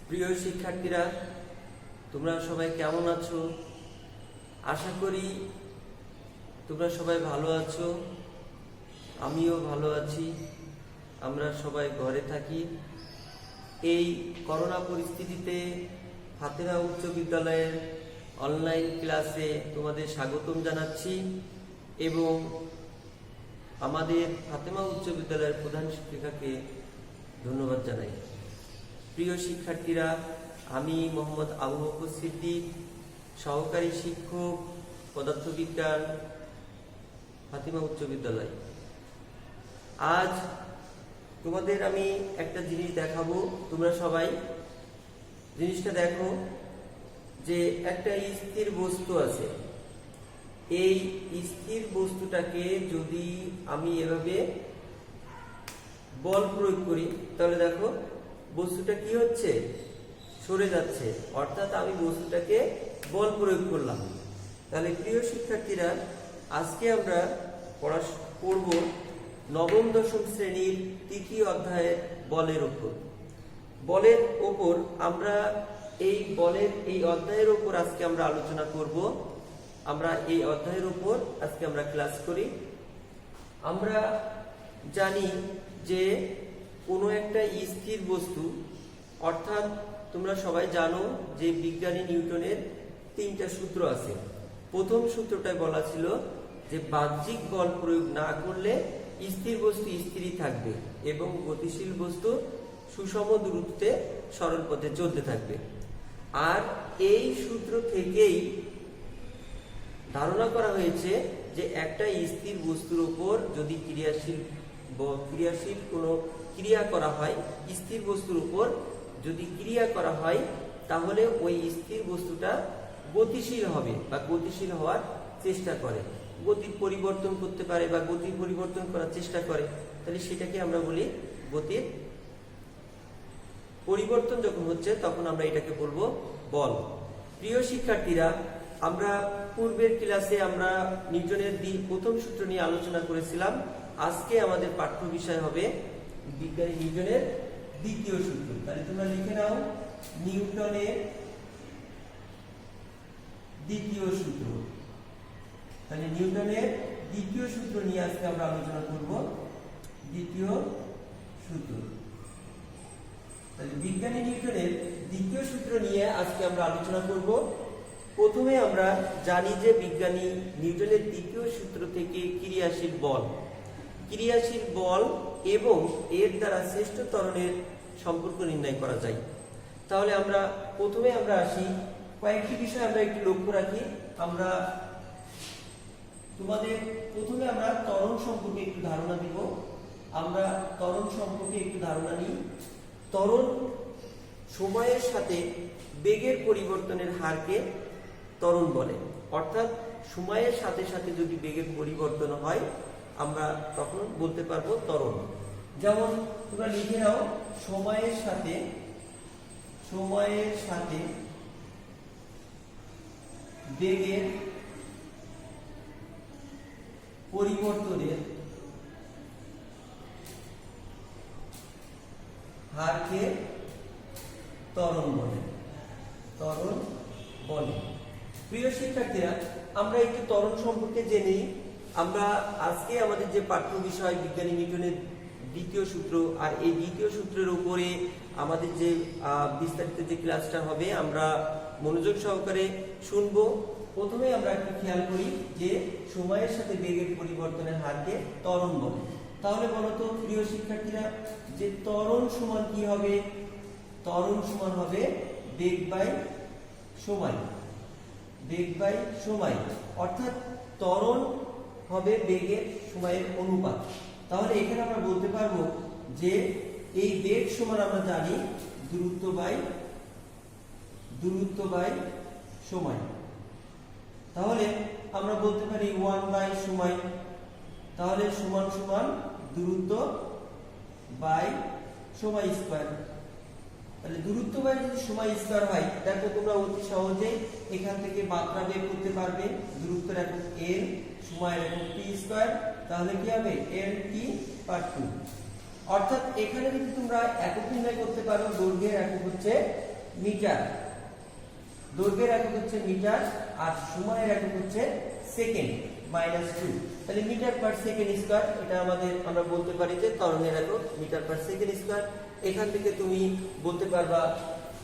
প্রিয় শিক্ষার্থীরা, তোমরা সবাই কেমন আছো? আশা করি তোমরা সবাই ভালো আছো। আমিও ভালো আছি। আমরা সবাই ঘরে থাকি। এই করোনা পরিস্থিতিতে ফাতেহা উচ্চ বিদ্যালয়ের অনলাইন ক্লাসে তোমাদের স্বাগতম জানাচ্ছি এবং আমাদের ফাতেমা উচ্চ বিদ্যালয়ের প্রধান শিক্ষিকাকে ধন্যবাদ জানাই। প্রিয় শিক্ষার্থীরা, আমি মোহাম্মদ আবু বকর সিদ্দিক, সহকারী শিক্ষক, পদার্থবিজ্ঞান, ফাতেমা উচ্চ বিদ্যালয়। আজ তোমাদের আমি একটা জিনিস দেখাবো। তোমরা সবাই জিনিসটা দেখো যে একটা স্থির বস্তু আছে। এই স্থির বস্তুটাকে যদি আমি এভাবে বল প্রয়োগ করি তাহলে দেখো বস্তুটা কি হচ্ছে, সরে যাচ্ছে। অর্থাৎ আমি বস্তুটাকে বল প্রয়োগ করলাম। তাহলে প্রিয় শিক্ষার্থীরা, আজকে আমরা পড়ব নবম দশম শ্রেণীর তৃতীয় অধ্যায়ের বলের উপর। বলের উপর আমরা এই অধ্যায়ের উপর আজকে আমরা আলোচনা করব। আমরা এই অধ্যায়ের উপর আজকে আমরা ক্লাস করি। আমরা জানি যে কোনো একটা স্থির বস্তু, অর্থাৎ তোমরা সবাই জানো যে বিজ্ঞানী নিউটনের 3টা সূত্র আছে। প্রথম সূত্রটায় বলা ছিল যে বাহ্যিক বল প্রয়োগ না করলে স্থির বস্তু স্থিরই থাকবে এবং গতিশীল বস্তু সুষম দূরত্বে সরল পথে চলতে থাকবে। আর এই সূত্র থেকেই ধারণা করা হয়েছে যে একটা স্থির বস্তুর উপর যদি ক্রিয়াশীল কোনো ক্রিয়া করা হয়, স্থির বস্তুর উপর যদি ক্রিয়া করা হয় তাহলে ওই স্থির বস্তুটা গতিশীল হবে বা গতিশীল হওয়ার চেষ্টা করে, গতি পরিবর্তন করতে পারে বা গতি পরিবর্তন করার চেষ্টা করে। তাহলে সেটাকে আমরা বলি গতির পরিবর্তন যখন হচ্ছে তখন আমরা এটাকে বলবো বল। প্রিয় শিক্ষার্থীরা, আমরা পূর্বের ক্লাসে আমরা নিউটনের প্রথম সূত্র নিয়ে আলোচনা করেছিলাম। আজকে আমাদের পাঠ্য বিষয় হবে বিজ্ঞানী নিউটনের দ্বিতীয় সূত্র। তাহলে তোমরা লিখে নাও নিউটনের দ্বিতীয় সূত্র। তাহলে নিউটনের দ্বিতীয় সূত্র নিয়ে আজকে আমরা আলোচনা করব। দ্বিতীয় সূত্র, তাহলে বিজ্ঞানী নিউটনের দ্বিতীয় সূত্র নিয়ে আজকে আমরা আলোচনা করব। প্রথমে আমরা জানি যে বিজ্ঞানী নিউটনের দ্বিতীয় সূত্র থেকে ক্রিয়াশীল বল এবং এর দ্বারা শ্রেষ্ঠ ত্বরণের সম্পর্ক নির্ণয় করা যায়। তাহলে আমরা প্রথমে আসি, কয়েকটি বিষয় আমরা একটু লক্ষ্য রাখি। আমরা তোমাদের প্রথমে আমরা ত্বরণ সম্পর্কে একটু ধারণা দিব। আমরা ত্বরণ সম্পর্কে একটু ধারণা নিই। ত্বরণ সময়ের সাথে বেগের পরিবর্তনের হারকে ত্বরণ বলে। অর্থাৎ সময়ের সাথে সাথে যদি বেগের পরিবর্তন হয় আমরা তখন বলতে পারবো ত্বরণ। যেমন তোমরা লিখে নাও সময়ের সাথে বেগের পরিবর্তনের হারকে ত্বরণ বলে। প্রিয় শিক্ষার্থীরা, আমরা একটু ত্বরণ সম্পর্কে জেনে আমরা আজকে আমাদের যে পাঠ্য বিষয় বিজ্ঞানী নিউটনের দ্বিতীয় সূত্র, আর এই দ্বিতীয় সূত্রের উপরে আমাদের যে বিস্তারিত যে ক্লাসটা হবে আমরা মনোযোগ সহকারে শুনবো। প্রথমে আমরা একটু খেয়াল করি যে সময়ের সাথে বেগের পরিবর্তনের হারকে ত্বরণ বলে। তাহলে বলো তো প্রিয় শিক্ষার্থীরা, যে ত্বরণ সমান কি হবে? ত্বরণ সমান হবে বেগ বাই সময়। অর্থাৎ ত্বরণ হবে বেগের সময়ের অনুপাত। তাহলে এখানে আমরা বলতে পারবো যে এই বেগ সমান আমরা জানি দূরত্ব বাই সময়। তাহলে আমরা বলতে পারি 1 বাই সময়। তাহলে সমান দূরত্ব বাই সময় স্কয়ার। তাহলে দূরত্ব বাই যদি সময় স্কয়ার হয়, দেখো তোমরা অতি সহজে এখান থেকে মাত্রা বের করতে পারবে। দূরত্বের একক l, সময়ের একক t স্কয়ার। তাহলে কি হবে? l/2। অর্থাৎ এখানে যদি তোমরা একক নির্ণয় করতে পারো, দৈর্ঘ্যের একক হচ্ছে মিটার, দৈর্ঘ্যের একক হচ্ছে মিটার আর সময়ের একক হচ্ছে সেকেন্ড -2। তাহলে মিটার পার সেকেন্ড স্কয়ার, এটা আমরা বলতে পারি যে ত্বরণের একক মিটার পার সেকেন্ড স্কয়ার। এখান থেকে তুমি বলতে পারবা,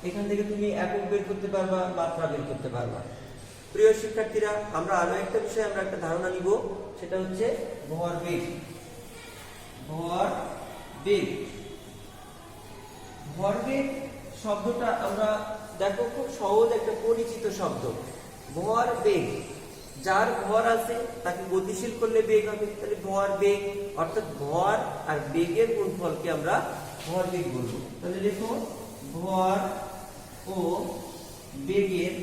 এখান থেকে তুমি একক বের করতে পারবা, মাত্রা বের করতে পারবা। প্রিয় শিক্ষার্থীরা, আমরা আরো একটা বিষয় আমরা একটা ধারণা নিব, সেটা হচ্ছে ভরবেগ। ভরবেগ ভরবেগ শব্দটা আমরা দেখো খুব সহজ একটা পরিচিত শব্দ। ভরবেগ, যার ভর আছে তাকে গতিশীল করলে বেগ হবে, তাহলে ভরবেগ অর্থাৎ ভর আর বেগের গুণফলকে আমরা ভরবেগ বলবো। তাহলে দেখো ভর ও বেগের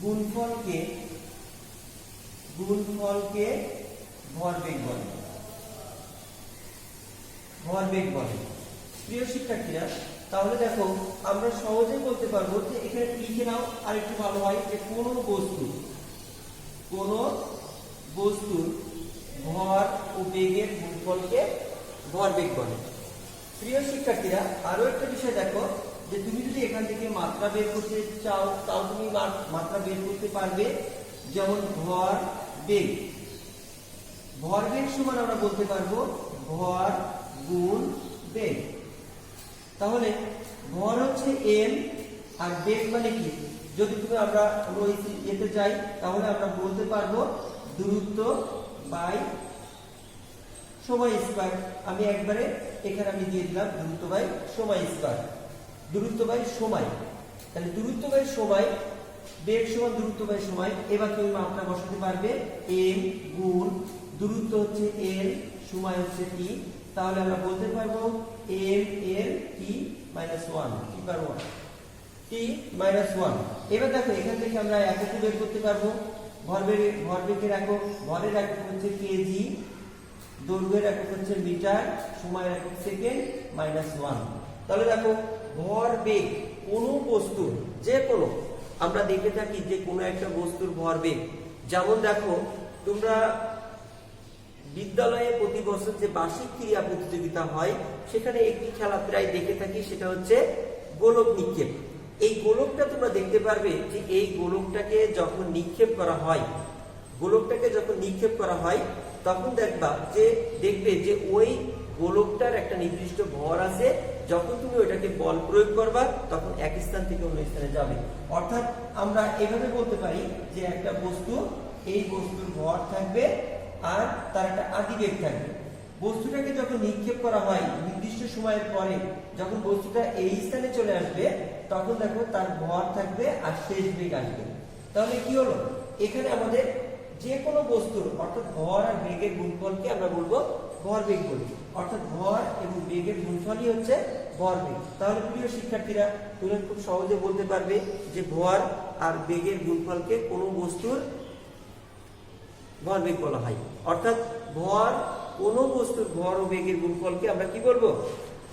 গুণফলকে ভরবেগ বলে। ভরবেগ বলে। প্রিয় শিক্ষার্থীরা, তাহলে দেখো আমরা সহজেই বলতে পারবো যে এখানে লিখে নাও আর একটু ভালো হয়, যে কোন বস্তুর ভর ও বেগের গুণফলকে ভরবেগ বলে। প্রিয় শিক্ষার্থীরা, আরো একটা বিষয় দেখো, যে তুমি যদি এখান থেকে মাত্রা বের করতে চাও তাও তুমি মাত্রা বের করতে পারবে। যেমন ভরবেগ সমান আমরা বলতে পারবো ভর গুণ বেগ। তাহলে ভর হচ্ছে m আর বেগ মানে কি, যদি তুমি আমরা এতে যাই তাহলে আমরা বলতে পারবো দূরত্ব বাই সময় স্কয়ার। আমি একবারে এখানে আমি দিয়ে দিলাম দূরত্ব বাই সময় স্কয়ার, দূরত্ব বাই সময়। তাহলে দূরত্ব বাই সময়, বেগ সমান দূরত্ব বাই সময়। এবার তুমি মাত্রা বসাতে পারবে m গুণ দূরত্ব হচ্ছে l, সময় হচ্ছে t। তাহলে আমরা বলতে পারবো m এর t - 1, t - 1। এবার দেখো এখান থেকে আমরা একক বের করতে পারবো। ভরবেগের একক, ভরের একক হচ্ছে কেজি, দৈর্ঘ্যের একক হচ্ছে মিটার, সময়ের একক সেকেন্ড -1। তাহলে দেখো ভরবেগ কোনো বস্তুর, যে কোনো, আমরা দেখে থাকি যে কোনো একটা বস্তুর ভরবেগ, যেমন দেখো তোমরা বিদ্যালয়ে প্রতি বছর যে বার্ষিক ক্রীড়া প্রতিযোগিতা হয় সেখানে একটি খেলা প্রায় দেখে থাকি, সেটা হচ্ছে গোলক নিক্ষেপ। এই গোলকটা তোমরা দেখতে পারবে যে এই গোলকটাকে যখন নিক্ষেপ করা হয় তখন দেখবে যে ওই গোলকটার একটা নির্দিষ্ট ভর আছে। যখন তুমি ওইটাকে বল প্রয়োগ করবা তখন এক স্থান থেকে অন্য স্থানে যাবে। অর্থাৎ আমরা এভাবে বলতে পারি যে একটা বস্তু, এই বস্তুর ভর থাকবে আর তার একটা আদিবেগ থাকবে। বস্তুটাকে যখন নিক্ষেপ করা হয় নির্দিষ্ট সময়ের পরে, যখন বস্তুটা এই স্থানে চলে আসবে তখন দেখো তার ভর থাকবে আর শেষ বেগ আসবে। তাহলে কি হলো, এখানে আমাদের যে কোনো বস্তুর অর্থাৎ ভর আর বেগের গুণফলকে আমরা বলবো ভরবেগ বলি। অর্থাৎ ভর এবং বেগের গুণফলই হচ্ছে ভরবেগ। তাহলে প্রিয় শিক্ষার্থীরা, তুমি খুব সহজে বলতে পারবে যে ভর আর বেগের গুণফলকে কোনো বস্তুর ভরবেগ বলা হয়। অর্থাৎ কোনো বস্তুর ভর ও বেগের গুণফলকে আমরা কি বলবো,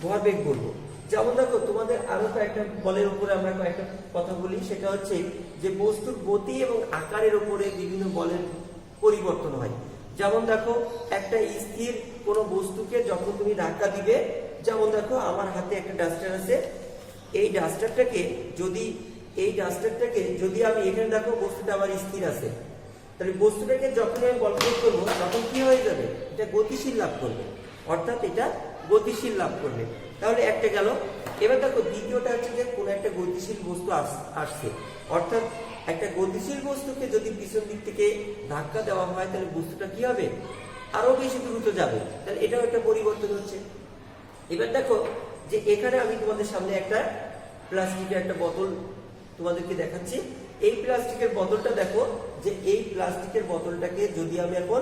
ভরবেগ বলবো। যেমন দেখো তোমাদের আরো কয়েকটা বলের উপরে আমরা কয়েকটা কথা বলি, সেটা হচ্ছে যে বস্তুর গতি এবং আকারের উপরে বিভিন্ন বলের পরিবর্তন হয়। যেমন দেখো একটা স্থির কোনো বস্তুকে যখন তুমি ধাক্কা দিবে, যেমন দেখো আমার হাতে একটা ডাস্টার আছে, এই ডাস্টারটাকে যদি আমি এখানে দেখো বস্তুটা আমার স্থির আছে, তাহলে বস্তুটাকে যখন আমি বল প্রয়োগ করবো তখন কি হয়ে যাবে, এটা গতিশীল লাভ করবে। অর্থাৎ এটা গতিশীল লাভ করবে। তাহলে একটা গেল। এবার দেখো দ্বিতীয়টা হচ্ছে যে কোনো একটা গতিশীল বস্তু আসছে, অর্থাৎ একটা গতিশীল বস্তুকে যদি পিছন দিক থেকে ধাক্কা দেওয়া হয় তাহলে বস্তুটা কি হবে, আরো বেশি দ্রুত যাবে। তাহলে এটাও একটা পরিবর্তন হচ্ছে। এবার দেখো যে এখানে আমি তোমাদের সামনে একটা প্লাস্টিকের একটা বোতল তোমাদেরকে দেখাচ্ছি। এই প্লাস্টিকের বোতলটা দেখো, যে এই প্লাস্টিকের বোতলটাকে যদি আমি এখন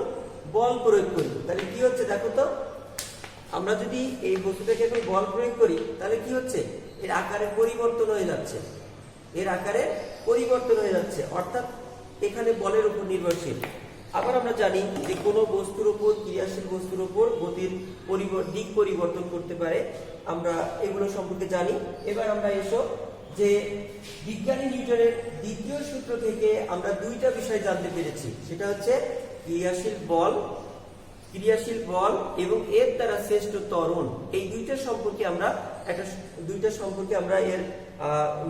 বল প্রয়োগ করি তাহলে কি হচ্ছে দেখো তো, আমরা যদি এই বস্তুটাকে এখন বল প্রয়োগ করি তাহলে কি হচ্ছে, এর আকারে পরিবর্তন হয়ে যাচ্ছে। অর্থাৎ এখানে বলের উপর নির্ভরশীল। আবার আমরা জানি যে কোনো বস্তুর উপর, ক্রিয়াশীল বস্তুর উপর গতির দিক পরিবর্তন করতে পারে, আমরা এগুলো সম্পর্কে জানি। এবার আমরা এসো যে বিজ্ঞানী নিউটনের দ্বিতীয় সূত্র থেকে আমরা দুইটা বিষয় জানতে পেরেছি, সেটা হচ্ছে ক্রিয়াশীল ক্রিয়াশীল বল এবং এর দ্বারা সৃষ্ট ত্বরণ, এই দুইটা সম্পর্কে আমরা এর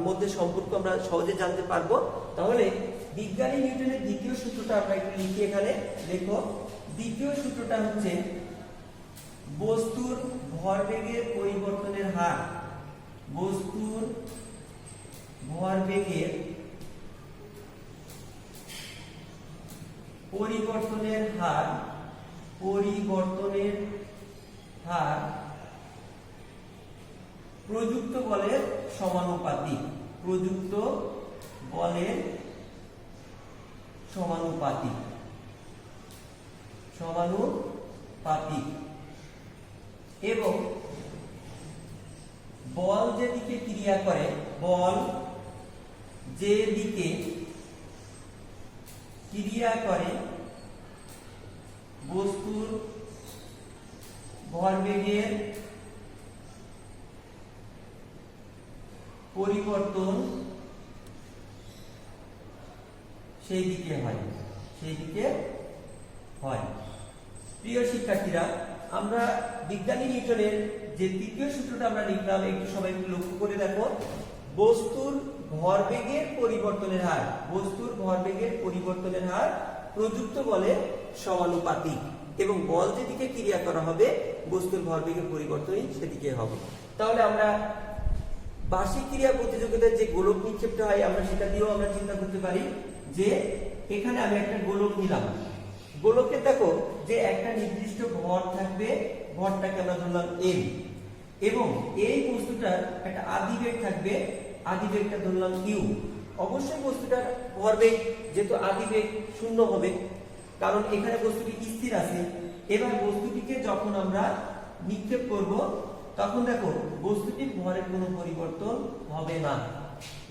মধ্যে সম্পর্ক আমরা সহজে জানতে পারবো। তাহলে বিজ্ঞানী নিউটনের দ্বিতীয় সূত্রটা আমরা একটু লিখি, এখানে দেখো দ্বিতীয় সূত্রটা হচ্ছে বস্তুর ভরবেগের পরিবর্তনের হার, বস্তুর ভরবেগের পরিবর্তনের হার প্রযুক্ত বলের সমানুপাতিক, প্রযুক্ত বলের সমানুপাতিক এবং বল যেদিকে ক্রিয়া করে, বল যেদিকে ক্রিয়া করে বস্তুর ভরবেগের পরিবর্তন সেই দিকে হয়। প্রিয় শিক্ষার্থীরা, আমরা বিজ্ঞানী নিউটনের যে তৃতীয় সূত্রটা আমরা লিখলাম, একটু সবাই একটু লক্ষ্য করে দেখো, বস্তুর ভরবেগের পরিবর্তনের হার প্রযুক্ত বলের সমানুপাতিক এবং বল যেদিকে ক্রিয়া করা হবে বস্তুর ভরবেগের পরিবর্তনই সেদিকে হবে। তাহলে আমরা বার্ষিক ক্রিয়া প্রতিযোগিতার যে গোলক নিক্ষেপটা হয় আমরা সেটা দিয়েও আমরা চিন্তা করতে পারি যে এখানে আমি একটা গোলক নিলাম, গোলকে দেখো যে একটা নির্দিষ্ট ভর থাকবে, ভরটাকে আমরা ধরলাম m এবং এই বস্তুটার একটা আদিবেগ থাকবে, আদিবেগটা ধরলাম u। অবশ্যই বস্তুটার ভরবেগ যেহেতু আদিবেগ শূন্য হবে, কারণ এখানে বস্তুটি স্থির আছে। এবার বস্তুটিকে যখন আমরা নিক্ষেপ করব তখন দেখো বস্তুটির ভরের কোনো পরিবর্তন হবে না,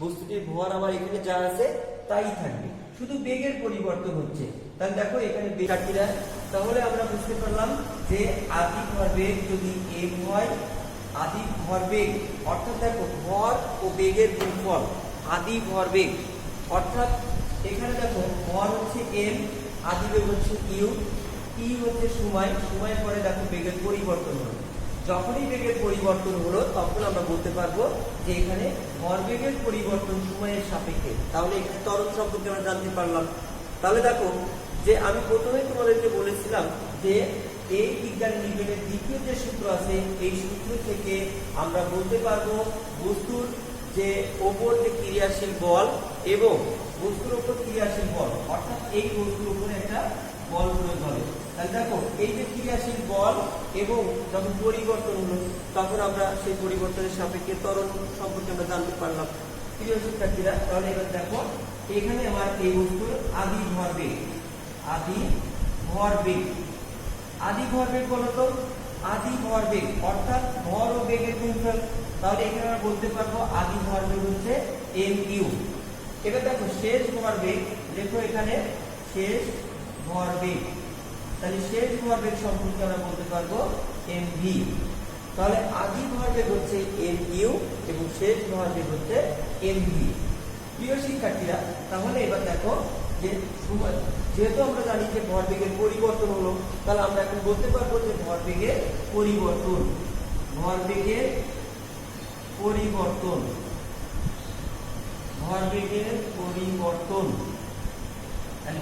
বস্তুটির ভর আমার এখানে যা আছে তাই থাকবে, শুধু বেগের পরিবর্তন হচ্ছে। তাহলে দেখো এখানে বেগটা, তাহলে আমরা বুঝতে পারলাম যে আদি ভরবেগ যদি m হয়, আদি ভরবেগ অর্থাৎ দেখো ভর ও বেগের গুণফল আদি ভরবেগ, অর্থাৎ এখানে দেখো ভর হচ্ছে m, আদি বেগ হচ্ছে u, t হচ্ছে সময় পরে দেখো বেগের পরিবর্তন হলো। যখনই বেগের পরিবর্তন হলো তখন আমরা বলতে পারবো যে এখানে ভরবেগের পরিবর্তন সময়ের সাপেক্ষে। তাহলে এখানে ত্বরণ সম্পর্কে আমরা জানতে পারলাম। তাহলে দেখো যে আমি প্রথমে তোমাদেরকে বলেছিলাম যে এই বিজ্ঞানী নিউটনের দ্বিতীয় যে সূত্র আছে এই সূত্র থেকে আমরা বলতে পারবো বস্তুর যে ওপর যে ক্রিয়াশীল বল এবং বস্তুর উপর ক্রিয়াশীল বল, অর্থাৎ এই বস্তুর উপরে একটা বল প্রয়োগ হবে। তাহলে দেখো এই যে ক্রিয়াশীল বল এবং যখন পরিবর্তন হলো তখন আমরা সেই পরিবর্তনের সাপেক্ষে ত্বরণ সম্পর্কে আমরা জানতে পারলাম। প্রিয় শিক্ষার্থীরা, তাহলে এবার দেখো এখানে আমার এই বস্তুর আদি ভরবেগ বলতো আদি ভরবেগ অর্থাৎ ভর ও বেগের গুণফল। তাহলে এখানে আমরা বলতে পারবো আদি ভরবেগ হচ্ছে mu। এবার দেখো শেষ ভরবেগ, দেখো এখানে শেষ ভরবেগ, তাহলে শেষ ভরবেগ সম্পর্কে আমরা বলতে পারবো mv। তাহলে আদি ভরবেগ হচ্ছে mu এবং শেষ ভরবেগ হচ্ছে mv। প্রিয় শিক্ষার্থীরা, তাহলে এবার দেখো যে যেহেতু আমরা জানি যে ভরবেগের পরিবর্তন হলো, তাহলে আমরা এখন বলতে পারবো যে ভরবেগের পরিবর্তন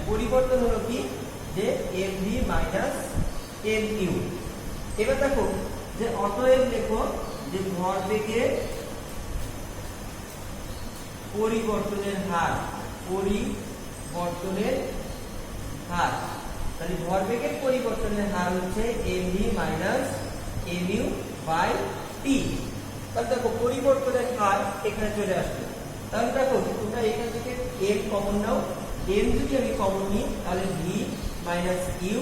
পরিবর্তন হলো কি যে mv মাইনাস mu। এবার দেখো যে অতএব লেখো যে ভরবেগের পরিবর্তনের হার, তাহলে ভরবেগের পরিবর্তনের হার হচ্ছে mv minus mu by t। তাহলে দেখো পরিবর্তনের হার এখানে চলে আসবে। তাহলে দেখো তোমরা এখান থেকে m কমন নাও, m যদি আমি কমন নিই তাহলে v minus u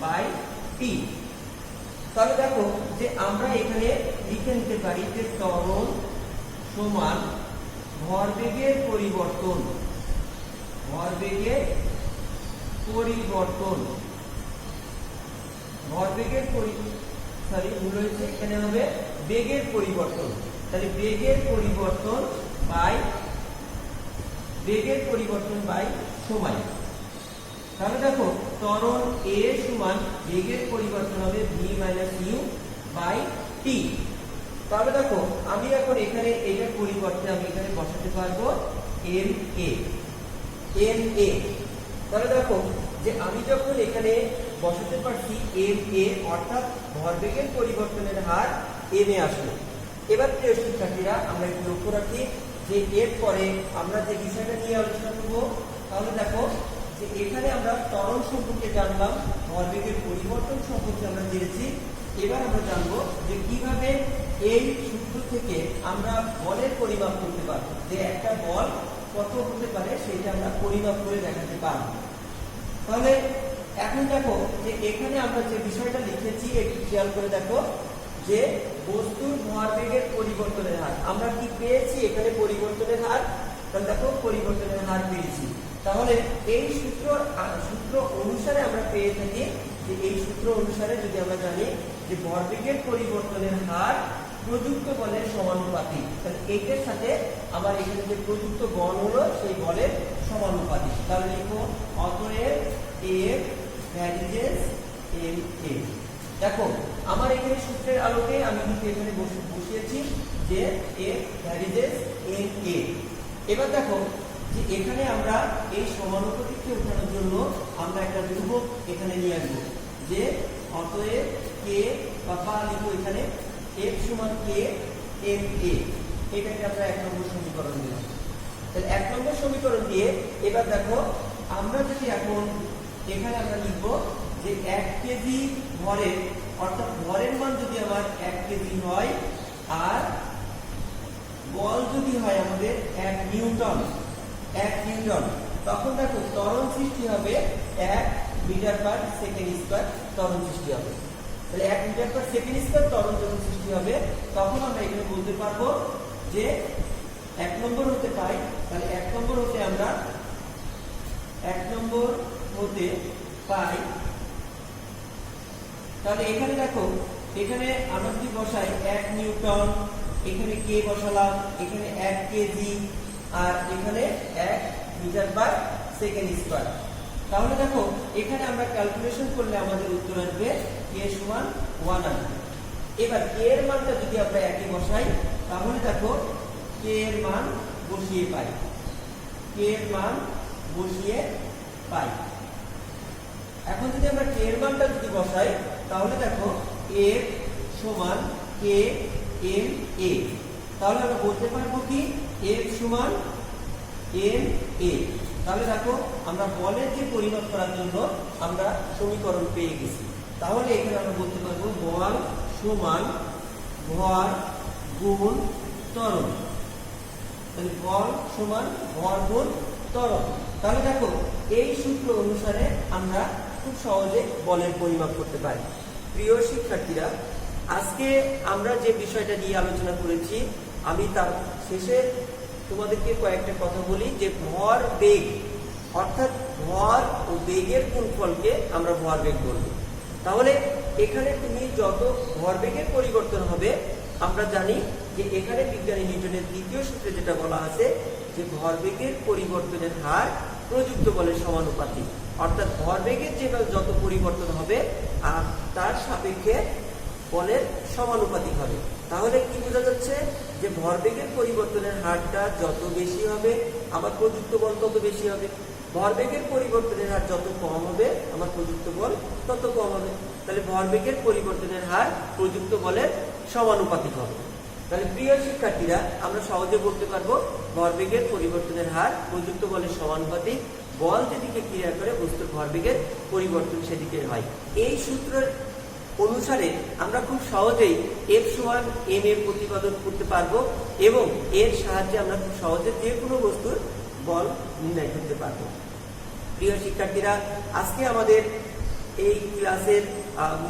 by t। তাহলে দেখো যে আমরা এখানে লিখে নিতে পারি যে ত্বরণ সমান ভরবেগের পরিবর্তন এখানে হবে বেগের পরিবর্তন। তাহলে বেগের পরিবর্তন বাই সময়। তাহলে দেখো ত্বরণ a সমান বেগের পরিবর্তন হবে v minus you by T. তাহলে দেখো আমি এখন এখানে এইটার পরিবর্তে আমি এখানে বসাতে পারবো এম এ। তাহলে দেখো যে আমি যখন এখানে বসাতে পারছি এম এ অর্থাৎ ভরবেগের পরিবর্তনের হার এম এ আসলো। এবার প্রিয় শিক্ষার্থীরা আমরা একটু লক্ষ্য রাখি যে এর পরে আমরা যে বিষয়টা নিয়ে আলোচনা করবো, তাহলে দেখো যে এখানে আমরা ত্বরণ সম্পর্কে জানলাম, ভরবেগের পরিবর্তন সম্পর্কে আমরা জেনেছি। এবার আমরা জানবো যে কিভাবে এই সূত্র থেকে আমরা বলের পরিমাপ করতে পারবো, যে একটা বল কত হতে পারে সেটা আমরা পরিমাপ করে দেখাতে পারবো। তাহলে এখন দেখো যে এখানে আমরা যে বিষয়টা লিখেছি একটু খেয়াল করে দেখো যে বস্তুর ভরবেগের পরিবর্তনের হার আমরা কি পেয়েছি, এখানে পরিবর্তনের হার। তাহলে দেখো পরিবর্তনের হার পেয়েছি। তাহলে এই সূত্র অনুসারে আমরা পেয়ে থাকি যে এই সূত্র অনুসারে যদি আমরা জানি যে ভরবেগের পরিবর্তনের হার প্রযুক্ত বলের সমানুপাতিক, তাহলে এইটার সাথে আমার এখানে যে প্রযুক্ত বল হলো সেই বলের সমানুপাতিক। তাহলে লিখো অতএব F ভ্যারিজেস এম এ। দেখো আমার এখানে সূত্রের আলোকে আমি কিন্তু এখানে বসিয়েছি যে F ভ্যারিজেস এম এ। এবার দেখো যে এখানে আমরা এই সমানুপাতিককে উঠানোর জন্য আমরা একটা ধ্রুবক এখানে নিয়ে আসবো, যে অতএব কে বা লিখো এখানে F সমান কে এম এ। এটাকে আমরা 1 নম্বর সমীকরণ দিলাম। তাহলে 1 নম্বর সমীকরণ দিয়ে এবার দেখো আমরা যদি এখন এখানে আমরা লিখবো যে 1 কেজি ভরের, অর্থাৎ ভরের মান যদি আমার 1 কেজি হয় আর বল যদি হয় আমাদের 1 নিউটন, তখন দেখো ত্বরণ সৃষ্টি হবে 1 মিটার পার সেকেন্ড স্কয়ার ত্বরণ সৃষ্টি হবে। তাহলে 1 মিটার পার সেকেন্ড স্কয়ার ত্বরণ যখন সৃষ্টি হবে তখন আমরা এখানে বলতে পারবো যে 1 নম্বর হতে পাই। তাহলে 1 নম্বর হতে আমরা 1 নম্বর হতে পাই। তাহলে এখানে দেখো এখানে আমরা যদি বসাই 1 নিউটন, এখানে কে বসালাম, এখানে 1 কেজি আর এখানে 1 মিটার পার সেকেন্ড স্কয়ার। তাহলে দেখো এখানে আমরা ক্যালকুলেশন করলে আমাদের উত্তর আসবে কে সমান 1 আসবে। এবার কে এর মানটা যদি আমরা একই বসাই তাহলে দেখো কে এর মান বসিয়ে পাই। এখন যদি আমরা কে এর মানটা যদি বসাই তাহলে দেখো F সমান কে এম এ। তাহলে আমরা বলতে পারবো কি F সমান এম এ। তাহলে দেখো আমরা বলের যে পরিমাপ করার জন্য আমরা সমীকরণ পেয়ে গেছি। তাহলে এখানে আমরা বলতে পারবো বল সমান ভর গুণ ত্বরণ। তাহলে বল সমান ভর গুণ ত্বরণ। তাহলে দেখো এই সূত্র অনুসারে আমরা খুব সহজে বলের পরিমাপ করতে পারি। প্রিয় শিক্ষার্থীরা, আজকে আমরা যে বিষয়টা নিয়ে আলোচনা করেছি আমি তার শেষে তোমাদেরকে কয়েকটা কথা বলি যে ভর বেগ, অর্থাৎ ভর ও বেগের গুণফলকে আমরা ভরবেগ বলবো। তাহলে এখানে তুমি যত ভরবেগের পরিবর্তন হবে আমরা জানি যে এখানে বিজ্ঞানী নিউটনের দ্বিতীয় সূত্রে যেটা বলা আছে যে ভরবেগের পরিবর্তনের হার প্রযুক্ত বলের সমানুপাতিক, অর্থাৎ ভরবেগের যেভাবে যত পরিবর্তন হবে আর তার সাপেক্ষে বলের সমানুপাতিক হবে। তাহলে কি বোঝা যাচ্ছে যে ভরবেগের পরিবর্তনের হারটা যত বেশি হবে আমার প্রযুক্ত বল তত বেশি হবে, ভরবেগের পরিবর্তনের হার যত কম হবে আমার প্রযুক্ত বল তত কম হবে। তাহলে ভরবেগের পরিবর্তনের হার প্রযুক্ত বলের সমানুপাতিক হবে। তাহলে প্রিয় শিক্ষার্থীরা, আমরা সহজে বলতে পারবো ভরবেগের পরিবর্তনের হার প্রযুক্ত বলের সমানুপাতিক, বল যেদিকে ক্রিয়া করে বস্তুর ভরবেগের পরিবর্তন সেদিকে হয়। এই সূত্রের অনুসারে আমরা খুব সহজেই F সমান m এর প্রতিপাদন করতে পারবো এবং এর সাহায্যে আমরা খুব সহজে যে কোনো বস্তুর বল নির্ণয় করতে পারবো। প্রিয় শিক্ষার্থীরা, আজকে আমাদের এই ক্লাসের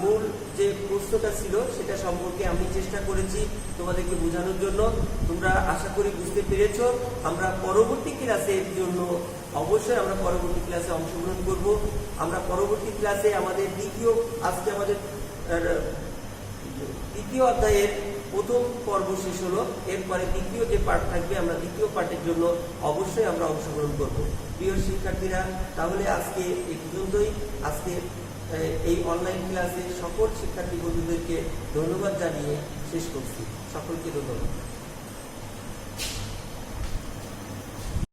মূল যে প্রশ্নটা ছিল সেটা সম্পর্কে আমি চেষ্টা করেছি তোমাদেরকে বোঝানোর জন্য। তোমরা আশা করি বুঝতে পেরেছো। আমরা পরবর্তী ক্লাসের জন্য অবশ্যই আমরা পরবর্তী ক্লাসে অংশগ্রহণ করব। আমরা পরবর্তী ক্লাসে আমাদের আজকে আমাদের দ্বিতীয় অধ্যায়ের প্রথম পর্ব শেষ হলো, এরপরে দ্বিতীয় যে পার্ট থাকবে আমরা দ্বিতীয় পার্টের জন্য অবশ্যই আমরা অংশগ্রহণ করব। প্রিয় শিক্ষার্থীরা, তাহলে আজকে এই পর্যন্তই। আজকে এই অনলাইন ক্লাসে সকল শিক্ষার্থী বন্ধুদেরকে ধন্যবাদ জানিয়ে শেষ করছি। সকলকে ধন্যবাদ।